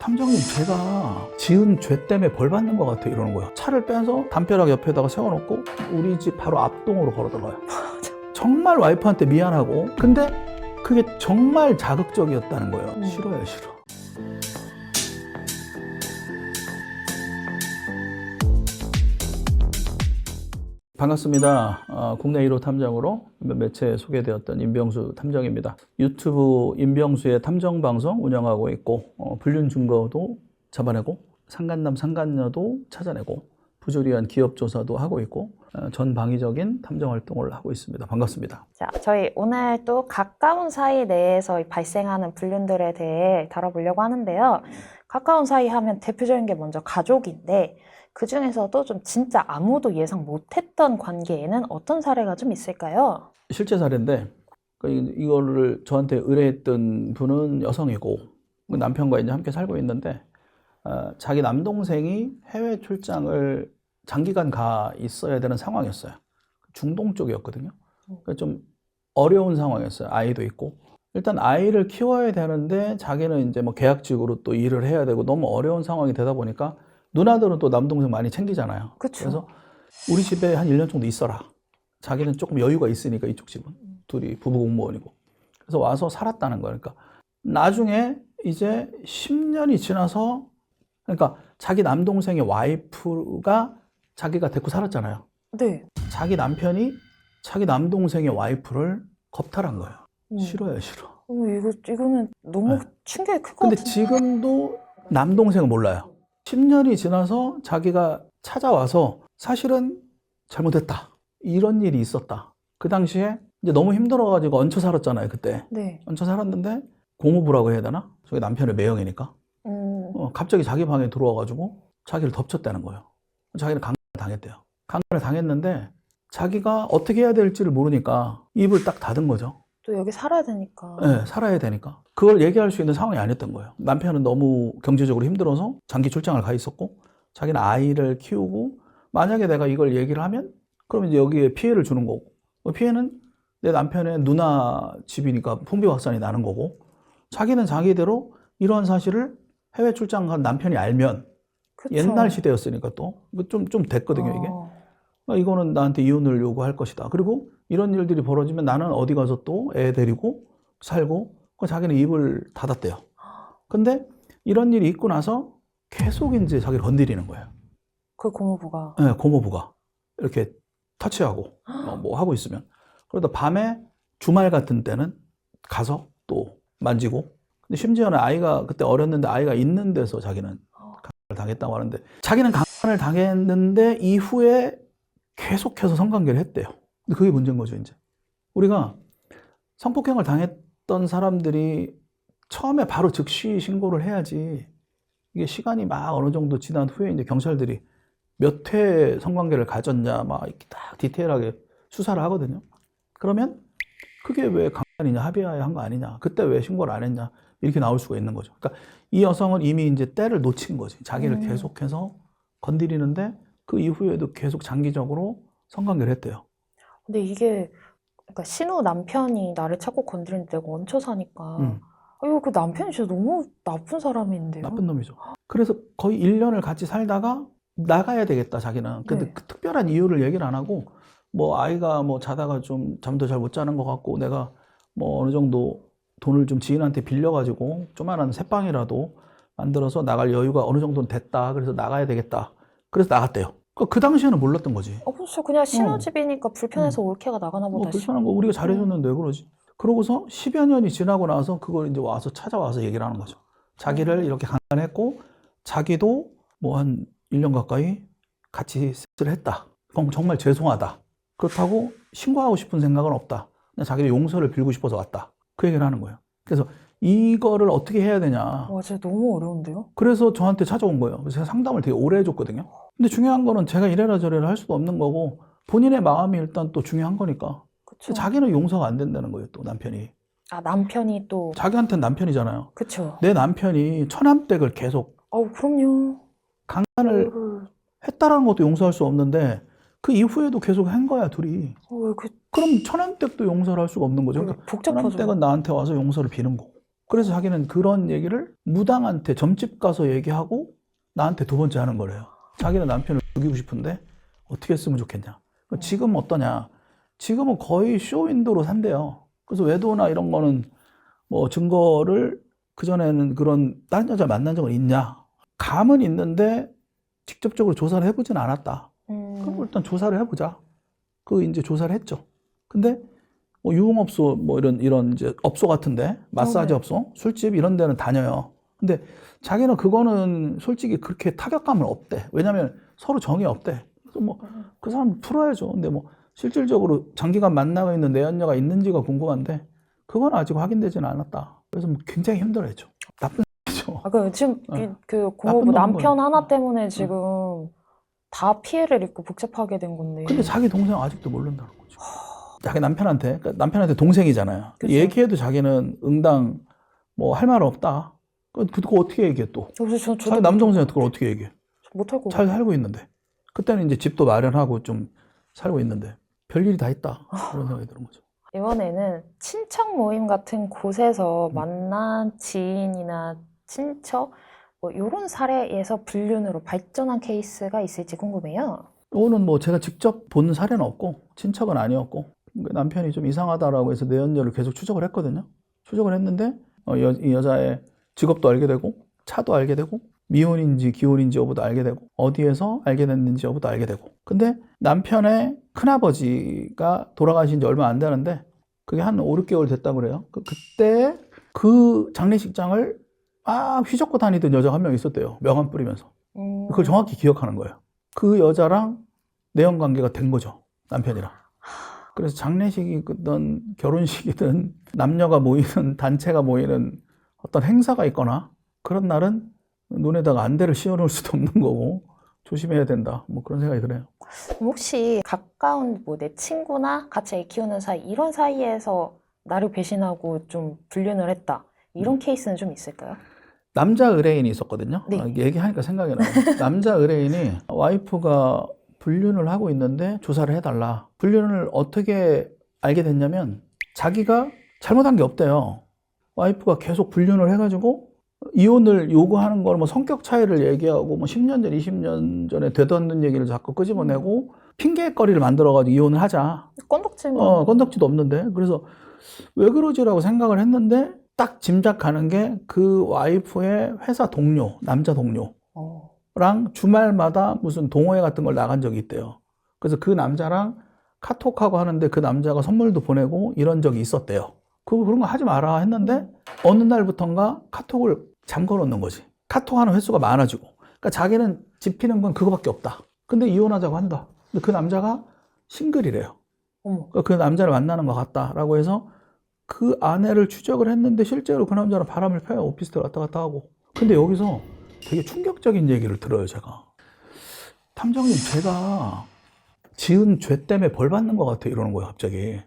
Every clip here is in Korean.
탐정님, 제가 지은 죄 때문에 벌 받는 것 같아, 이러는 거야. 차를 빼서 담벼락 옆에다가 세워놓고 우리 집 바로 앞동으로 걸어 들어가요. 정말 와이프한테 미안하고, 근데 그게 정말 자극적이었다는 거예요. 싫어요, 싫어. 반갑습니다. 국내 1호 탐정으로 매체에 소개되었던 임병수 탐정입니다. 유튜브 임병수의 탐정방송 운영하고 있고, 불륜 증거도 잡아내고, 상간남 상간녀도 찾아내고, 부조리한 기업 조사도 하고 있고, 전방위적인 탐정 활동을 하고 있습니다. 반갑습니다. 자, 저희 오늘 또 가까운 사이 내에서 발생하는 불륜들에 대해 다뤄보려고 하는데요. 가까운 사이 하면 대표적인 게 먼저 가족인데, 그 중에서도 좀 진짜 아무도 예상 못했던 관계에는 어떤 사례가 좀 있을까요? 실제 사례인데, 이거를 저한테 의뢰했던 분은 여성이고, 남편과 이제 함께 살고 있는데, 자기 남동생이 해외 출장을 장기간 가 있어야 되는 상황이었어요. 중동 쪽이었거든요. 그러니까 좀 어려운 상황이었어요. 아이도 있고. 일단 아이를 키워야 되는데 자기는 이제 뭐 계약직으로 또 일을 해야 되고 너무 어려운 상황이 되다 보니까 누나들은 또 남동생 많이 챙기잖아요. 그쵸. 그래서 우리 집에 한 1년 정도 있어라. 자기는 조금 여유가 있으니까 이쪽 집은. 둘이 부부 공무원이고. 그래서 와서 살았다는 거예요. 그러니까 나중에 이제 10년이 지나서, 그러니까 자기 남동생의 와이프가 자기가 데리고 살았잖아요. 네. 자기 남편이 자기 남동생의 와이프를 겁탈한 거예요. 싫어요, 싫어. 이거는 너무 네. 충격이 클 것 근데 같은데. 지금도 남동생은 몰라요. 10년이 지나서 자기가 찾아와서 사실은 잘못했다, 이런 일이 있었다. 그 당시에 이제 너무 힘들어가지고 얹혀 살았잖아요, 그때. 네. 얹혀 살았는데 고모부라고 해야 되나? 저기 남편의 매형이니까. 갑자기 자기 방에 들어와가지고 자기를 덮쳤다는 거예요. 자기는 강간을 당했대요. 강간을 당했는데 자기가 어떻게 해야 될지를 모르니까 입을 딱 닫은 거죠. 또 여기 살아야 되니까. 네, 살아야 되니까. 그걸 얘기할 수 있는 상황이 아니었던 거예요. 남편은 너무 경제적으로 힘들어서 장기 출장을 가 있었고, 자기는 아이를 키우고, 만약에 내가 이걸 얘기를 하면 그러면 이제 여기에 피해를 주는 거고, 피해는 내 남편의 누나 집이니까 풍비박산이 나는 거고, 자기는 자기대로 이러한 사실을 해외 출장 간 남편이 알면, 그쵸. 옛날 시대였으니까 또 좀 됐거든요, 이게. 이거는 나한테 이혼을 요구할 것이다. 그리고 이런 일들이 벌어지면 나는 어디 가서 또 애 데리고 살고, 자기는 입을 닫았대요. 근데 이런 일이 있고 나서 계속 이제 자기를 건드리는 거예요. 그 고모부가. 네, 고모부가 이렇게 터치하고 뭐 하고 있으면, 그러다 밤에 주말 같은 때는 가서 또 만지고, 근데 심지어는 아이가 그때 어렸는데 아이가 있는 데서 자기는 강간을 당했다고 하는데, 자기는 강간을 당했는데 이후에 계속해서 성관계를 했대요. 근데 그게 문제인 거죠, 이제. 우리가 성폭행을 당했던 사람들이 처음에 바로 즉시 신고를 해야지, 이게 시간이 막 어느 정도 지난 후에 이제 경찰들이 몇 회 성관계를 가졌냐, 막 이렇게 딱 디테일하게 수사를 하거든요. 그러면 그게 왜 강간이냐, 합의하에 한 거 아니냐, 그때 왜 신고를 안 했냐, 이렇게 나올 수가 있는 거죠. 그러니까 이 여성은 이미 이제 때를 놓친 거지. 자기를 계속해서 건드리는데 그 이후에도 계속 장기적으로 성관계를 했대요. 근데 이게, 그러니까 신우 남편이 나를 자꾸 건드리는데 내가 얹혀 사니까. 이거 그 남편이 진짜 너무 나쁜 사람인데요? 나쁜 놈이죠. 그래서 거의 1년을 같이 살다가 나가야 되겠다, 자기는. 근데 네. 그 특별한 이유를 얘기를 안 하고, 뭐 아이가 뭐 자다가 좀 잠도 잘 못 자는 것 같고, 내가 뭐 어느 정도 돈을 좀 지인한테 빌려가지고 조만한 새방이라도 만들어서 나갈 여유가 어느 정도는 됐다, 그래서 나가야 되겠다, 그래서 나갔대요. 그 당시에는 몰랐던 거지. 그렇죠. 그냥 신우집이니까 불편해서 올케가 나가나 뭐 보다 불편한 거 우리가 잘해줬는데 왜 그러지? 그러고서 10여 년이 지나고 나서 그걸 이제 와서 찾아와서 얘기를 하는 거죠. 자기를 이렇게 강간했고, 자기도 뭐 한 1년 가까이 같이 섹스를 했다. 그럼 정말 죄송하다. 그렇다고 신고하고 싶은 생각은 없다. 그냥 자기를 용서를 빌고 싶어서 왔다. 그 얘기를 하는 거예요. 그래서 이거를 어떻게 해야 되냐. 와, 진짜 너무 어려운데요? 그래서 저한테 찾아온 거예요. 그래서 제가 상담을 되게 오래 해줬거든요. 근데 중요한 거는 제가 이래라 저래라 할 수도 없는 거고, 본인의 마음이 일단 또 중요한 거니까. 그쵸. 자기는 용서가 안 된다는 거예요, 또 남편이. 아, 남편이 또. 자기한테는 남편이잖아요. 그쵸. 내 남편이 처남댁을 계속 그럼요. 강간을 했다라는 것도 용서할 수 없는데, 그 이후에도 계속 한 거야, 둘이. 왜 그, 그럼 처남댁도 용서를 할 수가 없는 거죠. 그러니까 복잡하죠. 처남댁은 나한테 와서 용서를 비는 거고, 그래서 자기는 그런 얘기를 무당한테 점집 가서 얘기하고 나한테 두 번째 하는 거래요. 자기는 남편을 죽이고 싶은데 어떻게 했으면 좋겠냐. 지금 어떠냐. 지금은 거의 쇼윈도로 산대요. 그래서 외도나 이런 거는 뭐 증거를 그전에는 그런 다른 여자 만난 적은 있냐. 감은 있는데 직접적으로 조사를 해보진 않았다. 그럼 일단 조사를 해보자. 그 이제 조사를 했죠. 근데 뭐 유흥업소 뭐 이런 이제 업소 같은데 마사지 네. 업소, 술집 이런 데는 다녀요. 근데 자기는 그거는 솔직히 그렇게 타격감은 없대. 왜냐면 서로 정이 없대. 그래서 뭐 그 사람 풀어야죠. 근데 뭐 실질적으로 장기간 만나고 있는 내연녀가 있는지가 궁금한데 그건 아직 확인되지는 않았다. 그래서 뭐 굉장히 힘들어했죠. 나쁜 X죠. 지금 어. 그 고모부 나쁜 놈인 남편 거예요. 하나 때문에 지금 다 피해를 입고 복잡하게 된 건데. 근데 자기 동생 아직도 모른다는 거죠. 자기 남편한테, 그러니까 남편한테 동생이잖아요. 그쵸. 얘기해도 자기는 응당 뭐 할 말 없다. 그거 어떻게 얘기해 또? 그래서 자기 남동생한테 그걸 어떻게 얘기해? 못할 것 잘 같아요. 살고 있는데. 그때는 이제 집도 마련하고 좀 살고 있는데 별일이 다 있다. 그런 생각이 드는 거죠. 이번에는 친척 모임 같은 곳에서 만난 지인이나 친척 뭐 이런 사례에서 불륜으로 발전한 케이스가 있을지 궁금해요. 이거는 뭐 제가 직접 본 사례는 없고 친척은 아니었고 남편이 좀 이상하다라고 해서 내연녀를 계속 추적을 했거든요. 추적을 했는데 이 여자의 직업도 알게 되고 차도 알게 되고 미혼인지 기혼인지 여부도 알게 되고 어디에서 알게 됐는지 여부도 알게 되고 근데 남편의 큰아버지가 돌아가신 지 얼마 안 되는데 그게 한 5, 6개월 됐다고 그래요. 그때 그 장례식장을 막 휘젓고 다니던 여자가 한 명 있었대요. 명함 뿌리면서. 그걸 정확히 기억하는 거예요. 그 여자랑 내연 관계가 된 거죠. 남편이랑. 그래서 장례식이든 결혼식이든 남녀가 모이는 단체가 모이는 어떤 행사가 있거나 그런 날은 눈에다가 안대를 씌워놓을 수도 없는 거고 조심해야 된다. 뭐 그런 생각이 드네요. 혹시 가까운 뭐 내 친구나 같이 애 키우는 사이 이런 사이에서 나를 배신하고 좀 불륜을 했다. 이런 케이스는 좀 있을까요? 남자 의뢰인이 있었거든요. 네. 얘기하니까 생각이 나요. 남자 의뢰인이 와이프가 불륜을 하고 있는데 조사를 해달라. 불륜을 어떻게 알게 됐냐면 자기가 잘못한 게 없대요. 와이프가 계속 불륜을 해가지고 이혼을 요구하는 걸 뭐 성격 차이를 얘기하고 뭐 10년 전, 20년 전에 되던 얘기를 자꾸 끄집어내고 핑계거리를 만들어가지고 이혼을 하자. 건덕질만. 건덕지도 없는데. 그래서 왜 그러지라고 생각을 했는데 딱 짐작가는 게 그 와이프의 회사 동료, 남자 동료랑 주말마다 무슨 동호회 같은 걸 나간 적이 있대요. 그래서 그 남자랑 카톡하고 하는데 그 남자가 선물도 보내고 이런 적이 있었대요. 그런 거 하지 마라 했는데 어느 날부턴가 카톡을 잠궈 놓는 거지. 카톡하는 횟수가 많아지고. 그러니까 자기는 집히는 건 그거밖에 없다. 근데 이혼하자고 한다. 근데 그 남자가 싱글이래요. 그러니까 그 남자를 만나는 것 같다라고 해서 그 아내를 추적을 했는데 실제로 그 남자는 바람을 펴요. 오피스텔 왔다 갔다 하고. 근데 여기서 되게 충격적인 얘기를 들어요, 제가. 탐정님, 제가 지은 죄 때문에 벌 받는 것 같아 이러는 거예요, 갑자기.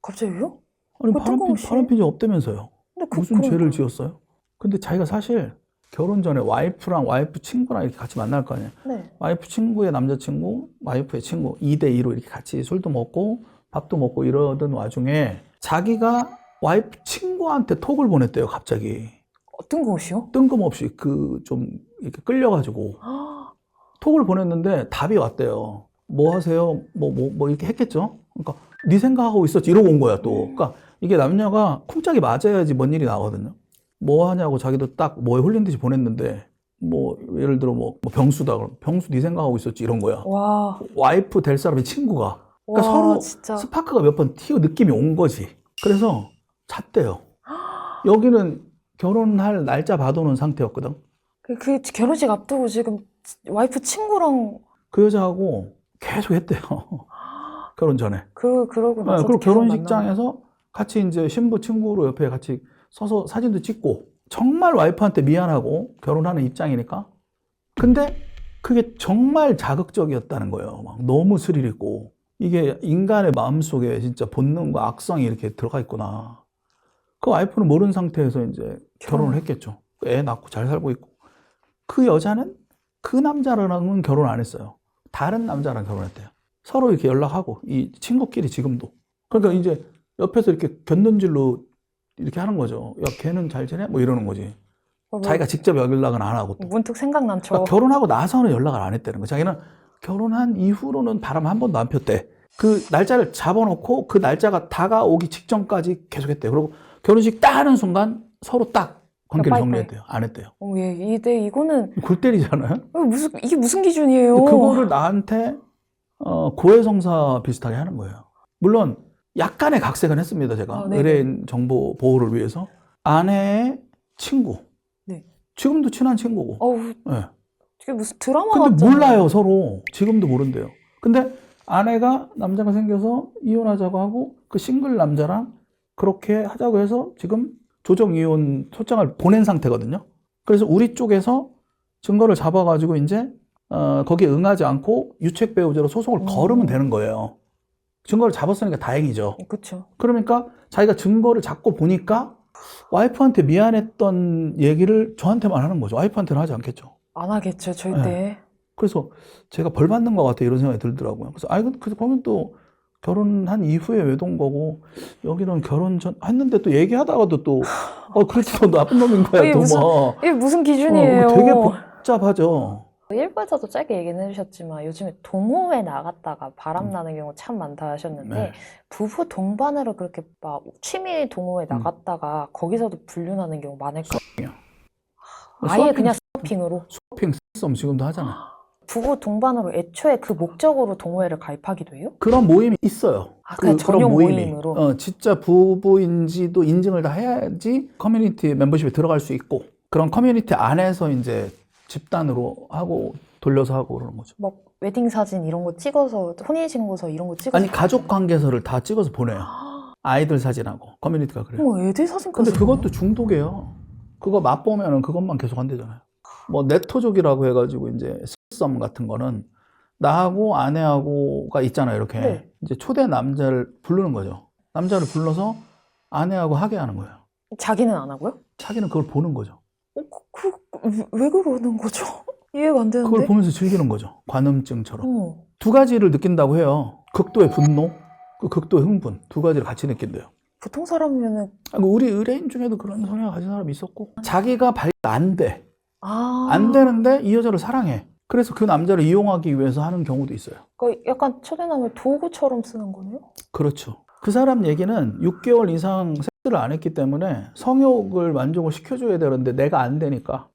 갑자기요? 아니, 그 뜬금없이? 바람핀 적 없다면서요. 근데 무슨 죄를 그러니까요. 지었어요? 근데 자기가 사실 결혼 전에 와이프랑 와이프 친구랑 이렇게 같이 만날 거 아니에요. 네. 와이프 친구의 남자친구, 와이프의 친구 2대2로 이렇게 같이 술도 먹고 밥도 먹고 이러던 와중에 자기가 와이프 친구한테 톡을 보냈대요, 갑자기. 뜬금없이요? 뜬금없이 좀 이렇게 끌려가지고 톡을 보냈는데 답이 왔대요. 뭐 하세요? 뭐 이렇게 했겠죠? 그러니까 네 생각하고 있었지 이러고 온 거야 또. 그러니까 이게 남녀가 쿵짝이 맞아야지 뭔 일이 나거든요. 뭐 하냐고 자기도 딱 뭐에 홀린 듯이 보냈는데 뭐 예를 들어 뭐 병수다 그럼 병수 네 생각하고 있었지 이런 거야. 와. 와이프 될 사람의 친구가. 그러니까 와, 서로 진짜. 스파크가 몇 번 튀어 느낌이 온 거지. 그래서 잤대요. 여기는 결혼할 날짜 봐두는 상태였거든. 그 결혼식 앞두고 지금 와이프 친구랑 그 여자하고 계속 했대요. 결혼 전에. 그러고 나서 그리고 계속 결혼식장에서 같이 이제 신부 친구로 옆에 같이 서서 사진도 찍고 정말 와이프한테 미안하고 결혼하는 입장이니까. 근데 그게 정말 자극적이었다는 거예요. 막 너무 스릴 있고 이게 인간의 마음속에 진짜 본능과 악성이 이렇게 들어가 있구나. 그 와이프는 모르는 상태에서 이제 결혼을 했겠죠. 애 낳고 잘 살고 있고. 그 여자는 그 남자랑은 결혼 안 했어요. 다른 남자랑 결혼했대요. 서로 이렇게 연락하고 이 친구끼리 지금도. 그러니까 이제 옆에서 이렇게 곁눈질로 이렇게 하는 거죠. 야, 걔는 잘 지내? 뭐 이러는 거지. 뭐 자기가 직접 연락은 안 하고 또. 문득 생각난 저. 그러니까 결혼하고 나서는 연락을 안 했다는 거. 자기는 결혼한 이후로는 바람 한 번도 안 폈대. 그 날짜를 잡아놓고 그 날짜가 다가오기 직전까지 계속했대요. 그리고 결혼식 딱 하는 순간 서로 딱 관계를 빠이빠이. 정리했대요. 안 했대요. 예, 이거는 골 때리잖아요. 이게 무슨 기준이에요? 그거를 나한테 고해성사 비슷하게 하는 거예요. 물론 약간의 각색은 했습니다. 제가 아, 네네. 의뢰인 정보 보호를 위해서. 아내의 친구. 네. 지금도 친한 친구고. 어우, 네. 이게 무슨 드라마 근데 같잖아요. 몰라요, 서로. 지금도 모른대요. 근데 아내가 남자가 생겨서 이혼하자고 하고 그 싱글 남자랑 그렇게 하자고 해서 지금 조정 이혼 소장을 보낸 상태거든요. 그래서 우리 쪽에서 증거를 잡아가지고 이제 거기에 응하지 않고 유책 배우자로 소송을 걸으면 되는 거예요. 증거를 잡았으니까 다행이죠. 그렇죠. 그러니까 자기가 증거를 잡고 보니까 와이프한테 미안했던 얘기를 저한테만 하는 거죠. 와이프한테는 하지 않겠죠. 안 하겠죠, 절대. 그래서 제가 벌 받는 것 같아 이런 생각이 들더라고요. 그래서 그래서 그러면 또 결혼한 이후에 외동 거고 여기는 결혼 전 했는데 또 얘기하다가도 또 그렇지 너 나쁜 놈인 거야 이게 또 무슨- 뭐. 이게 무슨 기준이에요? 되게 복잡하죠. 일부에서도 짧게 얘기는 해주셨지만 요즘에 동호회 나갔다가 바람나는 경우 참 많다 하셨는데 네. 부부 동반으로 그렇게 막 취미 동호회 나갔다가 거기서도 불륜하는 경우 많을까요? 아예 그냥 서핑으로? 쇼핑 썸 지금도 하잖아요. 부부 동반으로 애초에 그 목적으로 동호회를 가입하기도 해요? 그런 모임이 있어요. 아, 그냥 전용 모임으로? 진짜 부부인지도 인증을 다 해야지 커뮤니티 멤버십에 들어갈 수 있고 그런 커뮤니티 안에서 이제 집단으로 하고 돌려서 하고 그러는 거죠. 막 웨딩 사진 이런 거 찍어서 혼인신고서 이런 거 찍어서 아니 가족 관계서를 다 찍어서 보내요. 아이들 사진하고 커뮤니티가 그래요. 어머 애들 사진까지 근데 그것도 중독이에요. 그거 맛보면은 그것만 계속 한대잖아요. 뭐 네토족이라고 해가지고 이제 썸 같은 거는 나하고 아내하고가 있잖아요. 이렇게 네. 이제 초대 남자를 부르는 거죠. 남자를 불러서 아내하고 하게 하는 거예요. 자기는 안 하고요? 자기는 그걸 보는 거죠. 왜 그러는 거죠? 이해가 안 되는데? 그걸 보면서 즐기는 거죠. 관음증처럼. 어머. 두 가지를 느낀다고 해요. 극도의 분노, 그 극도의 흥분. 두 가지를 같이 느낀대요. 보통 사람이면은 우리 의뢰인 중에도 그런 성향을 가진 사람이 있었고 자기가 발견 안 돼. 아 안 되는데 이 여자를 사랑해. 그래서 그 남자를 이용하기 위해서 하는 경우도 있어요. 그 약간 초대남을 도구처럼 쓰는 거네요? 그렇죠. 그 사람 얘기는 6개월 이상 섹스를 안 했기 때문에 성욕을 만족을 시켜줘야 되는데 내가 안 되니까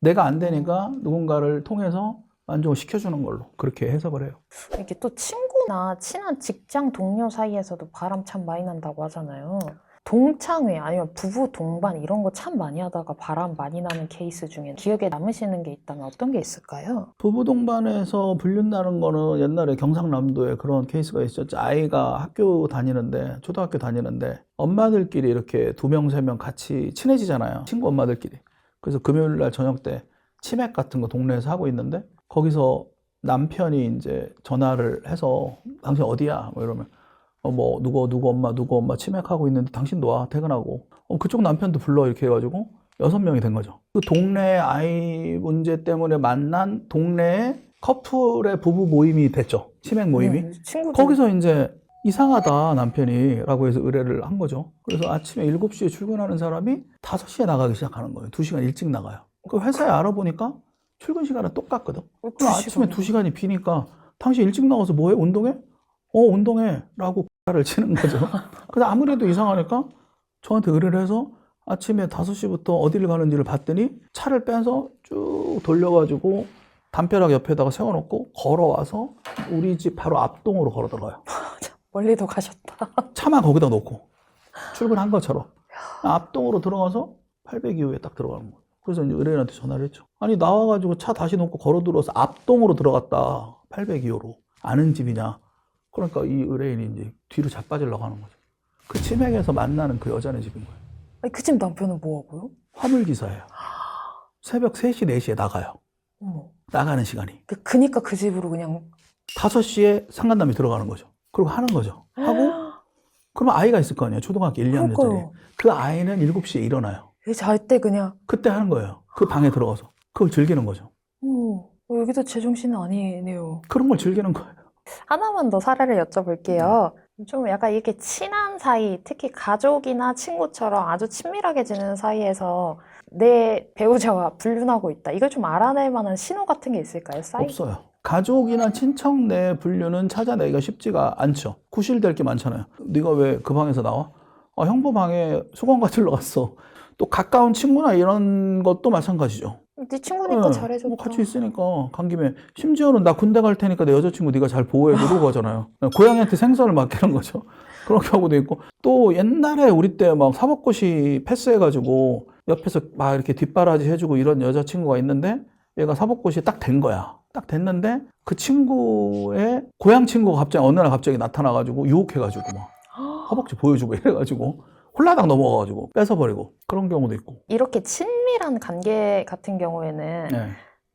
누군가를 통해서 만족을 시켜주는 걸로 그렇게 해석을 해요. 이게 또 친구나 친한 직장 동료 사이에서도 바람 참 많이 난다고 하잖아요. 동창회 아니면 부부 동반 이런 거 참 많이 하다가 바람 많이 나는 케이스 중에 기억에 남으시는 게 있다면 어떤 게 있을까요? 부부 동반에서 불륜 나는 거는 옛날에 경상남도에 그런 케이스가 있었죠. 아이가 학교 다니는데 초등학교 다니는데 엄마들끼리 이렇게 2명, 3명 같이 친해지잖아요. 친구 엄마들끼리. 그래서 금요일 날 저녁 때 치맥 같은 거 동네에서 하고 있는데 거기서 남편이 이제 전화를 해서 당신 어디야? 뭐 이러면 뭐 누구 엄마 치맥하고 있는데 당신도 와 퇴근하고 그쪽 남편도 불러 이렇게 해가지고 6명이 된 거죠. 그 동네 아이 문제 때문에 만난 동네의 커플의 부부 모임이 됐죠. 치맥 모임이. 친구들 거기서 이제 이상하다 남편이라고 해서 의뢰를 한 거죠. 그래서 아침에 7시에 출근하는 사람이 5시에 나가기 시작하는 거예요. 2시간 일찍 나가요. 그 회사에 알아보니까 출근 시간은 똑같거든. 그럼 아침에 2시간이 비니까 당신 일찍 나와서 뭐해? 운동해? 운동해 라고 를 치는 거죠. 근데 아무래도 이상하니까 저한테 의뢰를 해서 아침에 5시부터 어디를 가는지를 봤더니 차를 빼서 쭉 돌려가지고 담벼락 옆에다가 세워놓고 걸어와서 우리 집 바로 앞동으로 걸어 들어가요. 멀리도 가셨다. 차만 거기다 놓고 출근한 것처럼 앞동으로 들어가서 802호에 딱 들어가는 거예요. 그래서 이제 의뢰인한테 전화를 했죠. 아니 나와가지고 차 다시 놓고 걸어 들어서 앞동으로 들어갔다. 802호로. 아는 집이냐. 그러니까 이 의뢰인이 이제 뒤로 자빠지려고 하는 거죠. 그 치맥에서 만나는 그 여자네 집인 거예요. 아니, 그 집 남편은 뭐 하고요? 화물기사예요. 새벽 3시, 4시에 나가요. 어머. 나가는 시간이. 그니까 그 집으로 그냥 5시에 상간남이 들어가는 거죠. 그리고 하는 거죠. 하고 그러면 아이가 있을 거 아니에요. 초등학교 1, 2학년짜리. 그러니까요. 그 아이는 7시에 일어나요. 잘 때 그냥 그때 하는 거예요. 그 방에 들어가서. 그걸 즐기는 거죠. 여기도 제정신은 아니네요. 그런 걸 즐기는 거예요. 하나만 더 사례를 여쭤볼게요. 좀 약간 이렇게 친한 사이, 특히 가족이나 친구처럼 아주 친밀하게 지내는 사이에서 내 배우자와 불륜하고 있다. 이걸 좀 알아낼 만한 신호 같은 게 있을까요? 사인? 없어요. 가족이나 친척 내 분류는 찾아내기가 쉽지가 않죠. 구실될 게 많잖아요. 네가 왜 그 방에서 나와? 아, 형부 방에 수건과 들러갔어. 또 가까운 친구나 이런 것도 마찬가지죠. 네 친구니까 네, 잘해줬다. 뭐 같이 있으니까 간 김에 심지어는 나 군대 갈 테니까 내 여자친구 네가 잘 보호해줘 이러고 가잖아요. 고양이한테 생선을 맡기는 거죠. 그런 경우도 있고 또 옛날에 우리 때 막 사법고시 패스해가지고 옆에서 막 이렇게 뒷바라지 해주고 이런 여자친구가 있는데 얘가 사법고시 딱 된 거야. 딱 됐는데 그 친구의 고향 친구가 갑자기 어느 날 갑자기 나타나가지고 유혹해가지고 막 허벅지 보여주고 이래가지고 홀라당 넘어가가지고 뺏어버리고 그런 경우도 있고. 이렇게 친밀한 관계 같은 경우에는 네.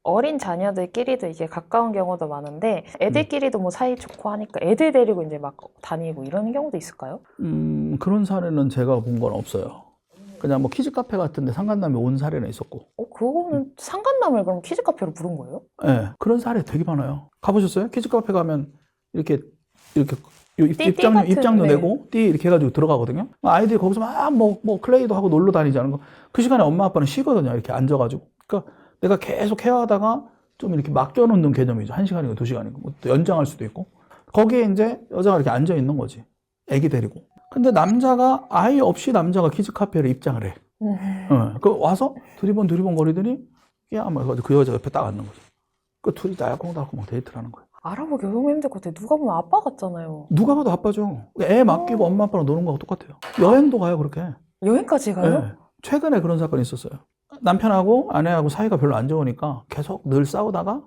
어린 자녀들끼리도 이게 가까운 경우도 많은데 애들끼리도 뭐 사이 좋고 하니까 애들 데리고 이제 막 다니고 이런 경우도 있을까요? 그런 사례는 제가 본 건 없어요. 그냥 뭐 키즈 카페 같은데 상간남이 온 사례는 있었고. 그거는 상간남을 그럼 키즈 카페로 부른 거예요? 네, 그런 사례 되게 많아요. 가보셨어요? 키즈 카페 가면 이렇게 띠 같은, 입장료 네. 내고 띠 이렇게 해가지고 들어가거든요. 아이들이 거기서 막 뭐 클레이도 하고 놀러 다니자는 거. 그 시간에 엄마 아빠는 쉬거든요. 이렇게 앉아가지고. 그러니까 내가 계속 케어하다가 좀 이렇게 맡겨놓는 개념이죠. 1시간이고 2시간이고 뭐 또 연장할 수도 있고. 거기에 이제 여자가 이렇게 앉아 있는 거지. 애기 데리고. 근데 남자가 아예 없이 남자가 키즈 카페를 입장을 해. 그 와서 두리번 거리더니 야, 뭐 그 여자 옆에 딱 앉는 거죠. 그 둘이 알콩달콩 막 데이트를 하는 거예요. 알아보기 너무 힘들 것 같아요. 누가 보면 아빠 같잖아요. 누가 봐도 아빠죠. 애 맡기고 엄마 아빠랑 노는 거하고 똑같아요. 여행도 가요, 그렇게. 여행까지 가요? 네. 최근에 그런 사건이 있었어요. 남편하고 아내하고 사이가 별로 안 좋으니까 계속 늘 싸우다가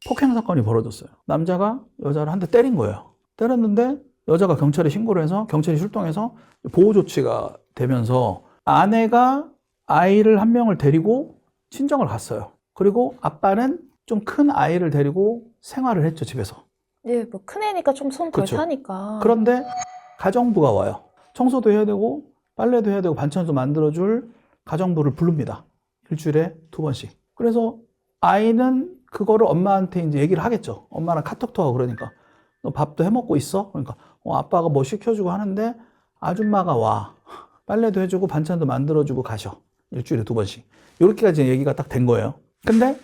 폭행 사건이 벌어졌어요. 남자가 여자를 한 대 때린 거예요. 때렸는데 여자가 경찰에 신고를 해서 경찰이 출동해서 보호 조치가 되면서 아내가 아이를 한 명을 데리고 친정을 갔어요. 그리고 아빠는 좀 큰 아이를 데리고 생활을 했죠, 집에서. 예, 뭐 큰애니까 좀 손 덜 그쵸. 타니까. 그런데 가정부가 와요. 청소도 해야 되고 빨래도 해야 되고 반찬도 만들어줄 가정부를 부릅니다. 일주일에 2번씩. 그래서 아이는 그거를 엄마한테 이제 얘기를 하겠죠. 엄마랑 카톡도 하고 그러니까. 너 밥도 해 먹고 있어? 그러니까 아빠가 뭐 시켜주고 하는데 아줌마가 와. 빨래도 해주고 반찬도 만들어주고 가셔. 일주일에 2번씩. 이렇게까지 얘기가 딱 된 거예요. 근데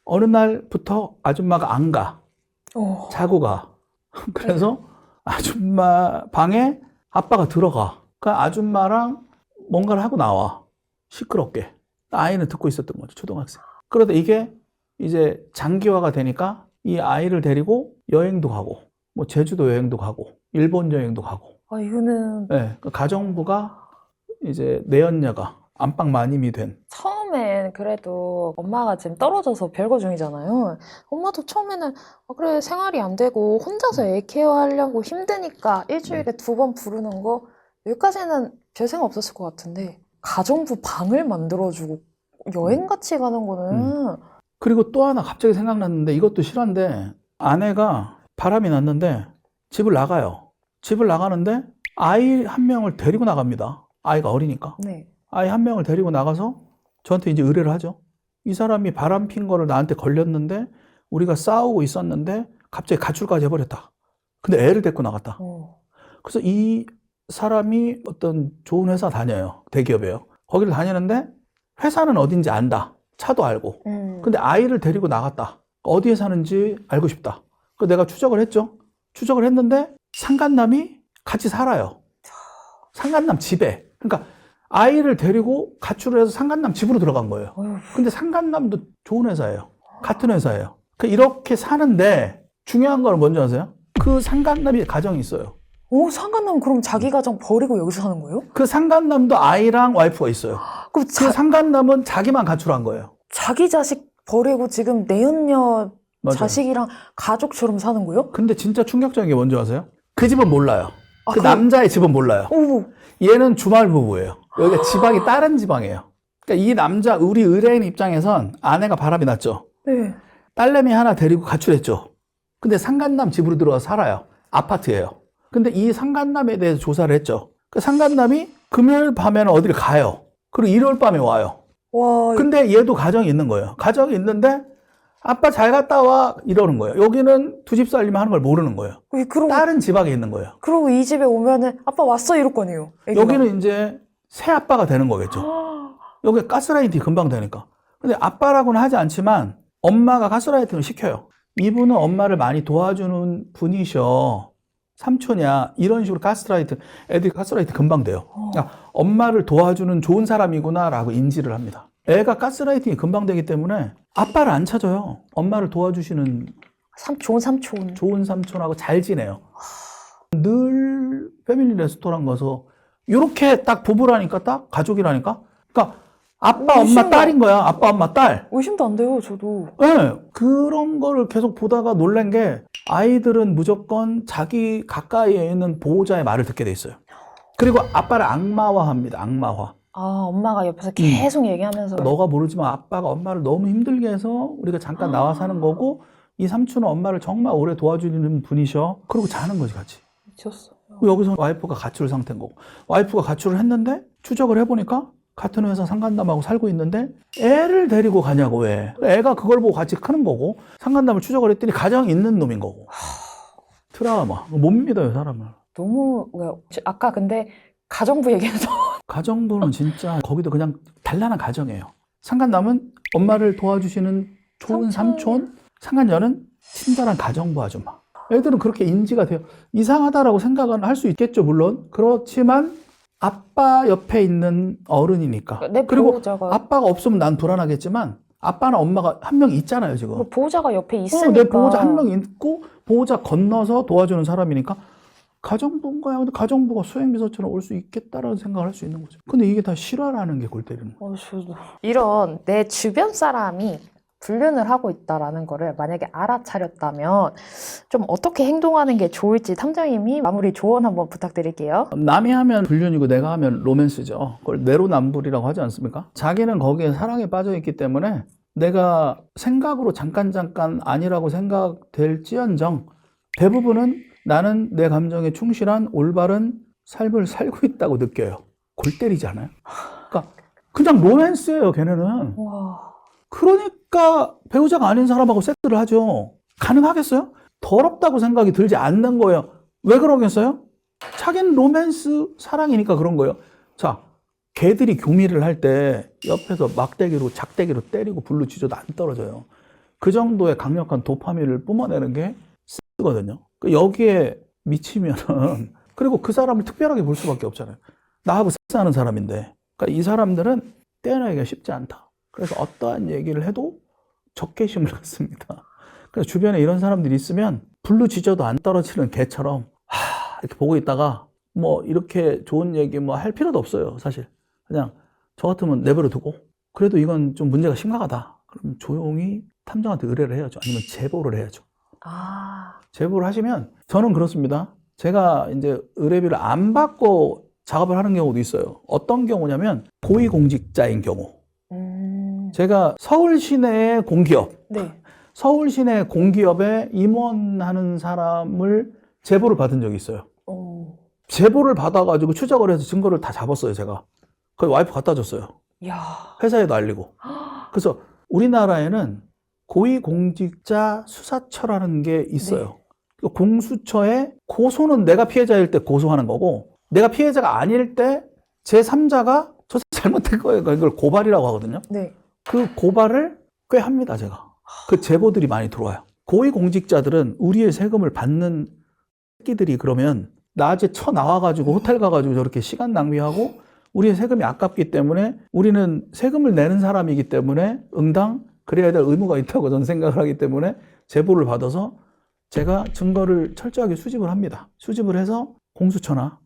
어느 날부터 아줌마가 안 가. 자고 가. 그래서 아줌마 방에 아빠가 들어가. 그 아줌마랑 뭔가를 하고 나와. 시끄럽게. 아이는 듣고 있었던 거죠, 초등학생. 그러다 이게 이제 장기화가 되니까 이 아이를 데리고 여행도 가고, 뭐 제주도 여행도 가고, 일본 여행도 가고. 이거는 네, 그 가정부가 이제 내연녀가 안방 마님이 된. 처음엔 그래도 엄마가 지금 떨어져서 별거 중이잖아요. 엄마도 처음에는 그래 생활이 안 되고 혼자서 애 케어하려고 힘드니까 일주일에 2번 부르는 거 여기까지는 별 생각 없었을 것 같은데 가정부 방을 만들어주고 여행 같이 가는 거는 그리고 또 하나 갑자기 생각났는데 이것도 실화인데 아내가 바람이 났는데 집을 나가요. 집을 나가는데 아이 한 명을 데리고 나갑니다. 아이가 어리니까. 네. 아이 한 명을 데리고 나가서 저한테 이제 의뢰를 하죠. 이 사람이 바람 핀 거를 나한테 걸렸는데 우리가 싸우고 있었는데 갑자기 가출까지 해버렸다. 근데 애를 데리고 나갔다. 그래서 이 사람이 어떤 좋은 회사 다녀요. 대기업이에요. 거기를 다니는데 회사는 어딘지 안다. 차도 알고. 근데 아이를 데리고 나갔다. 어디에 사는지 알고 싶다. 그래서 내가 추적을 했죠. 추적을 했는데 상간남이 같이 살아요. 상간남 집에. 그러니까 아이를 데리고 가출을 해서 상간남 집으로 들어간 거예요. 근데 상간남도 좋은 회사예요. 같은 회사예요. 이렇게 사는데 중요한 거는 뭔지 아세요? 그 상간남이 가정이 있어요. 상간남 그럼 자기 가정 버리고 여기서 사는 거예요? 그 상간남도 아이랑 와이프가 있어요. 그럼 그 상간남은 자기만 가출한 거예요. 자기 자식 버리고 지금 내연녀 맞아요. 자식이랑 가족처럼 사는 거예요? 근데 진짜 충격적인 게 뭔지 아세요? 그 집은 몰라요. 그 그럼- 남자의 집은 몰라요. 오, 얘는 주말 부부예요. 여기가 지방이 다른 지방이에요. 그러니까 이 남자, 우리 의뢰인 입장에선 아내가 바람이 났죠. 네. 딸내미 하나 데리고 가출했죠. 근데 상간남 집으로 들어가서 살아요. 아파트예요. 근데 이 상간남에 대해서 조사를 했죠. 그 상간남이 금요일 밤에는 어디를 가요. 그리고 일요일 밤에 와요. 와, 근데 얘도 가정이 있는 거예요. 가정이 있는데 아빠 잘 갔다 와 이러는 거예요. 여기는 두 집 살림을 하는 걸 모르는 거예요. 그러고 다른 지방에 있는 거예요. 그러고 이 집에 오면은 아빠 왔어 이럴 거 아니에요. 애기가. 여기는 이제 새 아빠가 되는 거겠죠. 여기 가스라이팅이 금방 되니까. 근데 아빠라고는 하지 않지만 엄마가 가스라이팅을 시켜요. 이분은 엄마를 많이 도와주는 분이셔. 삼촌이야. 이런 식으로 가스라이팅, 애들이 가스라이팅 금방 돼요. 그러니까 엄마를 도와주는 좋은 사람이구나 라고 인지를 합니다. 애가 가스라이팅이 금방 되기 때문에 아빠를 안 찾아요. 엄마를 도와주시는 좋은 삼촌. 좋은 삼촌하고 잘 지내요. 늘 패밀리 레스토랑 가서 이렇게 딱 부부라니까 딱 가족이라니까. 그러니까 아빠, 엄마, 딸인 거야. 아빠, 엄마, 딸. 의심도 안 돼요, 저도. 네, 그런 거를 계속 보다가 놀란 게 아이들은 무조건 자기 가까이에 있는 보호자의 말을 듣게 돼 있어요. 그리고 아빠를 악마화합니다. 악마화. 아, 엄마가 옆에서 계속 얘기하면서. 너가 모르지만 아빠가 엄마를 너무 힘들게 해서 우리가 잠깐 나와 사는 거고 이 삼촌은 엄마를 정말 오래 도와주는 분이셔. 그러고 자는 거지 같이. 미쳤어. 여기서 와이프가 가출 상태인 거고 와이프가 가출을 했는데 추적을 해보니까 같은 회사 상간남하고 살고 있는데 애를 데리고 가냐고 왜. 애가 그걸 보고 같이 크는 거고 상간남을 추적을 했더니 가정이 있는 놈인 거고. 트라우마. 못 믿어요 사람을. 너무, 아까 근데 가정부 얘기해서. 가정부는 진짜 거기도 그냥 단란한 가정이에요. 상간남은 엄마를 도와주시는 좋은 삼촌, 상간녀는 친절한 가정부 아줌마. 애들은 그렇게 인지가 돼요. 이상하다라고 생각은 할 수 있겠죠, 물론. 그렇지만 아빠 옆에 있는 어른이니까. 내 그리고 보호자가. 아빠가 없으면 난 불안하겠지만 아빠나 엄마가 한 명 있잖아요, 지금. 그리고 보호자가 옆에 있으니까. 내 보호자 한 명 있고 보호자 건너서 도와주는 사람이니까 가정부인 거야. 근데 가정부가 수행비서처럼 올 수 있겠다라는 생각을 할 수 있는 거죠. 근데 이게 다 실화라는 게 골 때리는 거예요. 저도. 이런 내 주변 사람이 불륜을 하고 있다라는 거를 만약에 알아차렸다면 좀 어떻게 행동하는 게 좋을지 탐정님이 마무리 조언 한번 부탁드릴게요. 남이 하면 불륜이고 내가 하면 로맨스죠. 그걸 내로남불이라고 하지 않습니까? 자기는 거기에 사랑에 빠져 있기 때문에 내가 생각으로 잠깐 아니라고 생각될지언정 대부분은 나는 내 감정에 충실한 올바른 삶을 살고 있다고 느껴요. 골 때리지 않아요? 그러니까 그냥 로맨스예요, 걔네는. 와. 그러니까 배우자가 아닌 사람하고 섹스를 하죠. 가능하겠어요? 더럽다고 생각이 들지 않는 거예요. 왜 그러겠어요? 자기는 로맨스 사랑이니까 그런 거예요. 자, 개들이 교미를 할 때 옆에서 막대기로 작대기로 때리고 불로 쥐져도 안 떨어져요. 그 정도의 강력한 도파민을 뿜어내는 게 섹스거든요. 여기에 미치면은 그리고 그 사람을 특별하게 볼 수밖에 없잖아요. 나하고 섹스하는 사람인데. 그러니까 이 사람들은 떼어내기가 쉽지 않다. 그래서 어떠한 얘기를 해도 적개심을 갖습니다. 그래서 주변에 이런 사람들이 있으면 불로 지져도 안 떨어지는 개처럼 이렇게 보고 있다가 뭐 이렇게 좋은 얘기 뭐 할 필요도 없어요. 사실 그냥 저 같으면 내버려 두고 그래도 이건 좀 문제가 심각하다. 그럼 조용히 탐정한테 의뢰를 해야죠. 아니면 제보를 해야죠. 제보를 하시면 저는 그렇습니다. 제가 이제 의뢰비를 안 받고 작업을 하는 경우도 있어요. 어떤 경우냐면 고위공직자인 경우. 제가 서울 시내의 공기업, 네. 서울 시내 공기업에 임원하는 사람을 제보를 받은 적이 있어요. 제보를 받아가지고 추적을 해서 증거를 다 잡았어요, 제가. 그 와이프 갖다 줬어요. 야. 회사에도 알리고. 그래서 우리나라에는 고위공직자 수사처라는 게 있어요. 네. 공수처에 고소는 내가 피해자일 때 고소하는 거고, 내가 피해자가 아닐 때 제3자가 저 잘못된 거예요. 이걸 고발이라고 하거든요. 네. 그 고발을 꽤 합니다, 제가. 그 제보들이 많이 들어와요. 고위공직자들은 우리의 세금을 받는 새끼들이 그러면 낮에 나와가지고 호텔 가가지고 저렇게 시간 낭비하고 우리의 세금이 아깝기 때문에 우리는 세금을 내는 사람이기 때문에 응당 그래야 될 의무가 있다고 저는 생각을 하기 때문에 제보를 받아서 제가 증거를 철저하게 수집을 합니다. 수집을 해서 공수처나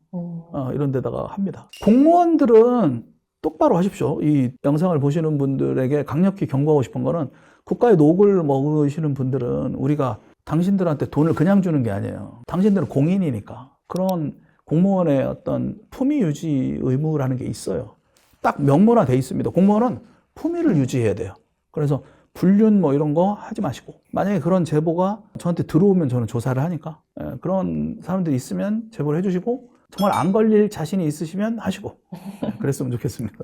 이런 데다가 합니다. 공무원들은 똑바로 하십시오. 이 영상을 보시는 분들에게 강력히 경고하고 싶은 거는 국가의 녹을 먹으시는 분들은 우리가 당신들한테 돈을 그냥 주는 게 아니에요. 당신들은 공인이니까. 그런 공무원의 어떤 품위 유지 의무라는 게 있어요. 딱 명문화돼 있습니다. 공무원은 품위를 유지해야 돼요. 그래서 불륜 뭐 이런 거 하지 마시고 만약에 그런 제보가 저한테 들어오면 저는 조사를 하니까 그런 사람들이 있으면 제보를 해주시고 정말 안 걸릴 자신이 있으시면 하시고 그랬으면 좋겠습니다.